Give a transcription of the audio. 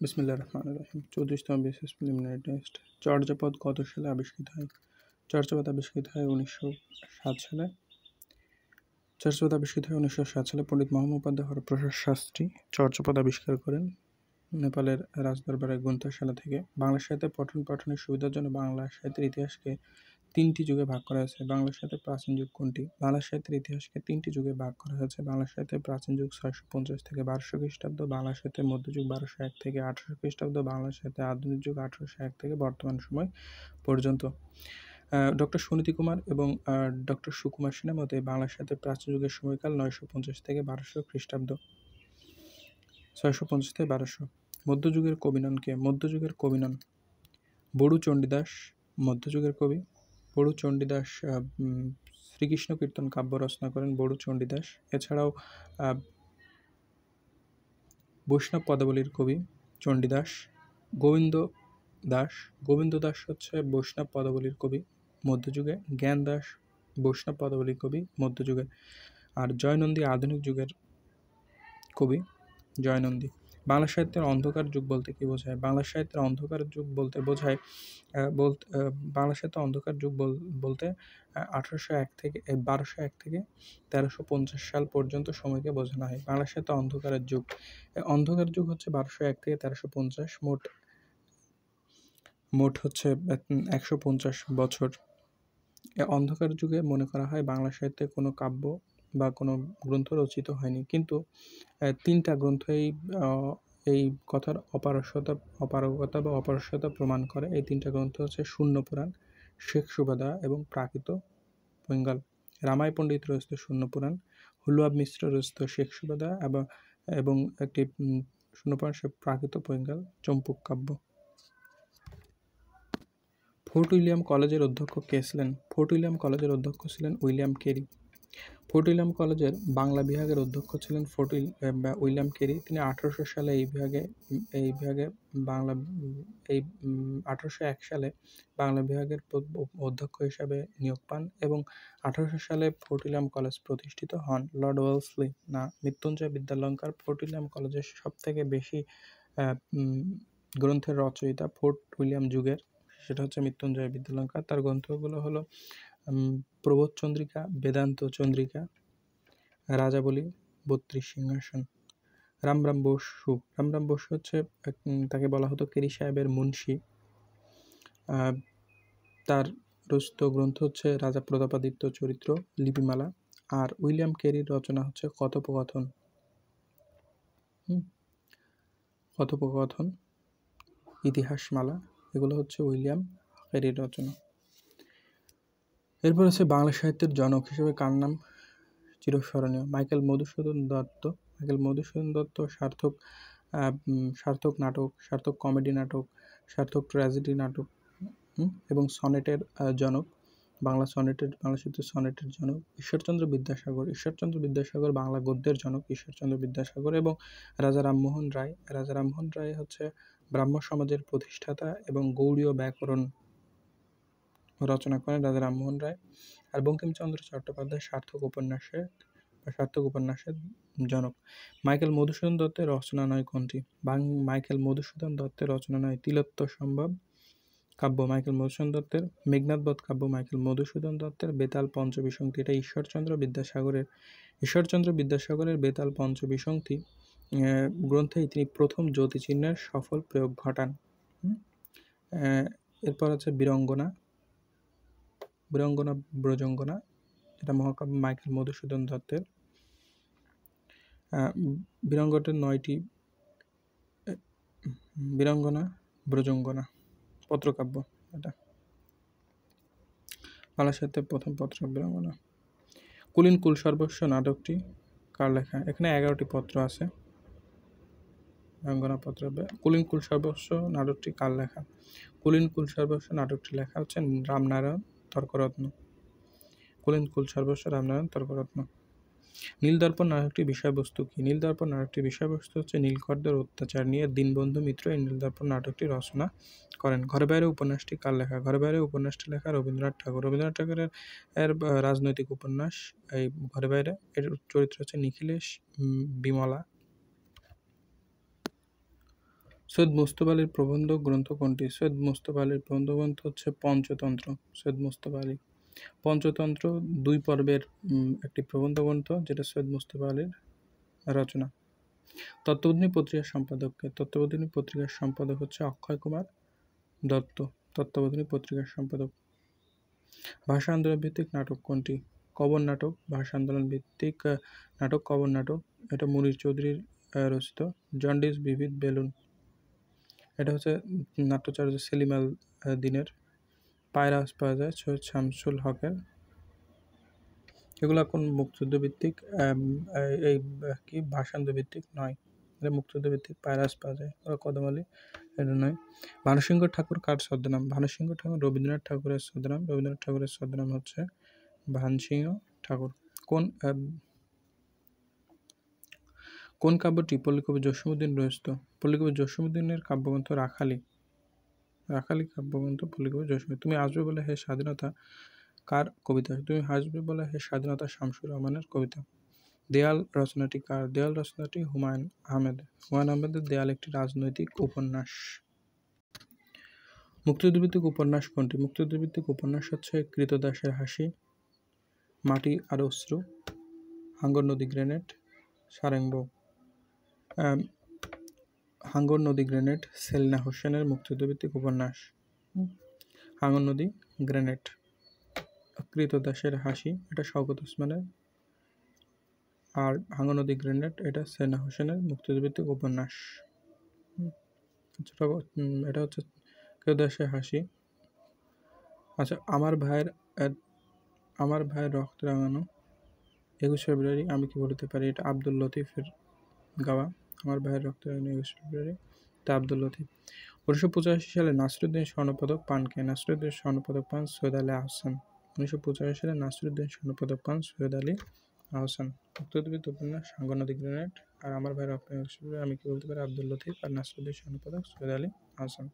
বিসমিল্লাহির রহমানির রহিম। 34তম BCS preliminary test. Charyapada কত সালে আবিষ্কৃত হয়? চর্যাপদ আবিষ্কৃত হয় 1907 সালে। চর্যাপদ আবিষ্কৃত হয় 1907 সালে। পণ্ডিত মহামহোপাধ্যায় হরপ্রসাদ শাস্ত্রী চর্যাপদ আবিষ্কার করেন নেপালের রাজদরবারে গ্রন্থশালা থেকে। বাংলা সাহিত্যে পঠন পাঠনের সুবিধার জন্য বাংলা সাহিত্যের ইতিহাসকে 3টি যুগে ভাগ করা হয়েছে। বাংলা সাহিত্যের প্রাচীন যুগ কোনটি? বাংলা সাহিত্যের ইতিহাসকে 3টি যুগে ভাগ করা হয়েছে। বাংলা সাহিত্যের প্রাচীন যুগ 650 থেকে 1200 খ্রিস্টাব্দ, বাংলা সাহিত্যের মধ্যযুগ 1201 থেকে 1800 খ্রিস্টাব্দ, বাংলা সাহিত্যের আধুনিক যুগ 1801 থেকে বর্তমান সময় পর্যন্ত। ডক্টর সুনীতি কুমার এবং ডক্টর সুকুমার সেনের মতে বাংলা সাহিত্যের প্রাচীন যুগের সময়কাল 950 থেকে 1200 খ্রিস্টাব্দ। 650 থেকে 1200। মধ্যযুগের কবি নন কে? মধ্যযুগের কবি নন বড়ু চণ্ডীদাস মধ্যযুগের কবি। বড়ু চণ্ডীদাস শ্রীকৃষ্ণ কীর্তন কাব্য রচনা করেন বড়ু চণ্ডীদাস। এছাড়াও বৈষ্ণব পদাবলীর কবি চণ্ডীদাস। গোবিন্দ দাস হচ্ছে বৈষ্ণব পদাবলীর কবি মধ্যযুগে। জ্ঞান দাস বৈষ্ণব পদাবলীর কবি মধ্যযুগে। আর জয়নন্দী আধুনিক যুগের কবি জয়নন্দী। বাংলা সাহিত্যের অন্ধকার যুগ বলতে কি বোঝায়? বাংলা সাহিত্যের অন্ধকার যুগ বলতে বোঝায় বাংলা সাহিত্যের অন্ধকার যুগ বলতে 1201 থেকে 1350 সাল পর্যন্ত সময়কে বোঝানো হয়। বাংলা সাহিত্যের অন্ধকারের যুগ। অন্ধকার যুগ হচ্ছে 1201 থেকে 1350, মোট হচ্ছে 150 বছর। অন্ধকার যুগে মনে করা হয় বাংলা সাহিত্যে কোনো কাব্য বা কোনো গ্রন্থ রচিত হয়নি, কিন্তু 3টা গ্রন্থ এই কথার অপারগতা বা অপারস্যতা প্রমাণ করে। এই 3টা গ্রন্থ হচ্ছে শূন্য পুরাণ, শেখ সুবাদা এবং প্রাকৃত পৈঙ্গল। রামাই পণ্ডিত রচিত শূন্য পুরাণ, হুলুয়াব মিশ্র রচিত শেখ সুবাদা এবং একটি শূন্য পুরাণ প্রাকৃত পৈঙ্গল চম্পুক কাব্য। ফোর্ট উইলিয়াম কলেজের অধ্যক্ষ কে ছিলেন? ফোর্ট উইলিয়াম কলেজের অধ্যক্ষ ছিলেন উইলিয়াম কেরি। ফোর্ট উইলিয়াম কলেজের বাংলা বিভাগের অধ্যক্ষ ছিলেন উইলিয়াম কেরি। তিনি 1800 সালে এই বিভাগে বাংলা 1801 সালে বাংলা বিভাগের অধ্যক্ষ হিসাবে নিয়োগ পান এবং 1800 সালে ফোর্ট উইলিয়াম কলেজ প্রতিষ্ঠিত হন। লর্ড ওয়েলসলি না মৃত্যুঞ্জয় বিদ্যালঙ্কার ফোর্ট উইলিয়াম কলেজের সবথেকে বেশি গ্রন্থের রচয়িতা ফোর্ট উইলিয়াম যুগের, সেটা হচ্ছে মৃত্যুঞ্জয় বিদ্যালঙ্কার। তার গ্রন্থগুলো হলো প্রবোধ চন্দ্রিকা, বেদান্ত চন্দ্রিকা, রাজাবলী, 32 সিংহাসন। রামরাম বসু হচ্ছে তাকে বলা হতো কেরি সাহেবের মুন্সি। তার রচিত গ্রন্থ হচ্ছে রাজা প্রতাপাদিত্য চরিত্র, লিপিমালা। আর উইলিয়াম কেরির রচনা হচ্ছে কথোপকথন, ইতিহাসমালা। এগুলো হচ্ছে উইলিয়াম কেরির রচনা। এরপর আছে বাংলা সাহিত্যের জনক হিসেবে কার নাম চিরস্মরণীয়? মাইকেল মধুসূদন দত্ত। সার্থক নাটক, সার্থক কমেডি নাটক, সার্থক ট্র্যাজেডি নাটক এবং সনেটের জনক। বাংলা সাহিত্যের সনেটের জনক ঈশ্বরচন্দ্র বিদ্যাসাগর বাংলা গদ্যের জনক ঈশ্বরচন্দ্র বিদ্যাসাগর এবং রাজা রামমোহন রায় হচ্ছে ব্রাহ্ম সমাজের প্রতিষ্ঠাতা এবং গৌড়ীয় ব্যাকরণ রচনা করেন রাজা রামমোহন রায়। আর বঙ্কিমচন্দ্র চট্টোপাধ্যায় সার্থক উপন্যাসের জনক। মাইকেল মধুসূদন দত্তের রচনা নয় কোনটি? মাইকেল মধুসূদন দত্তের রচনা নয় তিলোত্তর সম্ভব কাব্য মাইকেল মধুসূদন দত্তের, মেঘনাদবধ কাব্য মাইকেল মধুসূদন দত্তের, বেতাল পঞ্চবিংশতি এটা ঈশ্বরচন্দ্র বিদ্যাসাগরের বেতাল পঞ্চবিংশতি গ্রন্থে তিনি প্রথম জ্যোতিচিহ্নের সফল প্রয়োগ ঘটান। এরপর আছে বীরঙ্গনা ব্রজঙ্গনা, এটা মহাকাব্য মাইকেল মধুসূদন দত্তের। বীরঙ্গনা ব্রজঙ্গনা পত্রকাব্য, এটা বাংলা সাহিত্যের প্রথম পত্র বীরঙ্গনা। কুলীন কুলসর্বস্ব নাটকটি কার লেখা? এখানে 11টি পত্র আছে। বীরঙ্গনা পত্র। কুলীন কুলসর্বস্ব নাটকটি কার লেখা? কুলীন কুলসর্বস্ব নাটকটি লেখা হচ্ছে রামনারায়ণ তর্করত্ন। কুলীন কুলসর্বস্ব রামনারায়ণ তর্করত্ন। নীলদর্পণ নাটকটির বিষয়বস্তু কি? নীলদর্পণ নাটকটির বিষয়বস্তু হচ্ছে নীলকরদের অত্যাচার নিয়ে দীনবন্ধু মিত্র এই নীলদর্পণ নাটকটি রচনা করেন। ঘরে বাইরে উপন্যাসটি কার লেখা? ঘরে বাইরে উপন্যাসটি লেখা রবীন্দ্রনাথ ঠাকুরের রাজনৈতিক উপন্যাস এই ঘরে বাইরে। এর চরিত্র হচ্ছে নিখিলেশ, বিমলা। সৈয়দ মুজতবা আলীর প্রবন্ধ গ্রন্থ কোনটি? সৈয়দ মুজতবা আলীর প্রবন্ধ গ্রন্থ হচ্ছে পঞ্চতন্ত্র। সৈয়দ মুজতবা আলী পঞ্চতন্ত্র 2 পর্বের একটি প্রবন্ধ গ্রন্থ, যেটা সৈয়দ মুজতবা আলীর রচনা। তত্ত্ববোধিনী পত্রিকার সম্পাদক কে? তত্ত্ববোধিনী পত্রিকার সম্পাদক হচ্ছে অক্ষয় কুমার দত্ত। তত্ত্ববোধিনী পত্রিকার সম্পাদক। ভাষা আন্দোলন ভিত্তিক নাটক কোনটি? কবর নাটক। ভাষা আন্দোলন ভিত্তিক নাটক কবর নাটক, এটা মুনীর চৌধুরীর রচিত। জন্ডিস বিবিধ বেলুন, এটা হচ্ছে নাট্যাচার্য সেলিম আল দিনের। পায়রা পাওয়া যায় সৈয়দ শামসুল হকের। এগুলো কোন মুক্তিযুদ্ধ ভিত্তিক? এই কি ভাষান্তর ভিত্তিক নয়, এটা মুক্তিযুদ্ধ ভিত্তিক। পায়রাস পাওয়া যায়, কদম আলী, এটা নয়। ভানুসিংহ ঠাকুর কার ছদ্মনাম? ভানুসিংহ ঠাকুর রবীন্দ্রনাথ ঠাকুরের ছদ্মনাম। রবীন্দ্রনাথ ঠাকুরের ছদ্মনাম হচ্ছে ভানসিংহ ঠাকুর। কোন কাব্যটি পল্লীকবি জসীমউদ্দীন রচিত? পল্লীকবি জসীমউদ্দীনের কাব্যগ্রন্থ রাখালি। রাখালি কাব্যগ্রন্থ পল্লীকবি জসীমউদ্দীন। তুমি আসবে বলে হে স্বাধীনতা কার কবিতা? তুমি হাসবে বলে হে স্বাধীনতা শামসুর রহমানের কবিতা। দেয়াল রচনাটি কার? দেয়াল রচনাটি হুমায়ুন আহমেদ। হুমায়ুন আহমেদের দেয়াল একটি রাজনৈতিক উপন্যাস। মুক্তিযুদ্ধভিত্তিক উপন্যাস কোনটি? মুক্তিযুদ্ধভিত্তিক উপন্যাস হচ্ছে কৃতদাসের হাসি, মাটি আর অশ্রু, হাঙ্গর নদী গ্রেনেড, সারেংবউ। হাঙ্গর নদী গ্রেনেড সেলিনা হোসেনের মুক্তিযুদ্ধভিত্তিক উপন্যাস। হাঙ্গর নদী গ্রেনেড। কৃতদাসের হাসি, এটা শওকত ওসমানের। আর হাঙ্গর নদী গ্রেনেড, এটা সেলিনা হোসেনের মুক্তিযুদ্ধভিত্তিক উপন্যাস। এটা হচ্ছে কৃতদাসের হাসি। আচ্ছা, আমার ভাইয়ের রক্ত রাঙানো 21 ফেব্রুয়ারি আমি কি বলতে পারি? এটা আব্দুল লতিফের গাওয়া। আমার ভাইয়ের রক্ত রাঙানো 21 ফেব্রুয়ারি, এটা আব্দুল লতিফ। 1985 সালে নাসিরুদ্দিন স্বর্ণপদক পান কে? নাসিরুদ্দিন স্বর্ণপদক পান সৈয়দ আলী আহসান। 1985 সালে নাসিরুদ্দিন স্বর্ণপদক পান সৈয়দ আলী আহসান। মুক্তিযুদ্ধভিত্তিক উপন্যাস হাঙ্গর নদী গ্রেনেড, আর আমার ভাইয়ের রক্ত রাঙানো 21 ফেব্রুয়ারি আমি কি বলতে পারি? আব্দুল লতিফ। আর নাসিরুদ্দিন স্বর্ণপদক সৈয়দ আলী আহসান।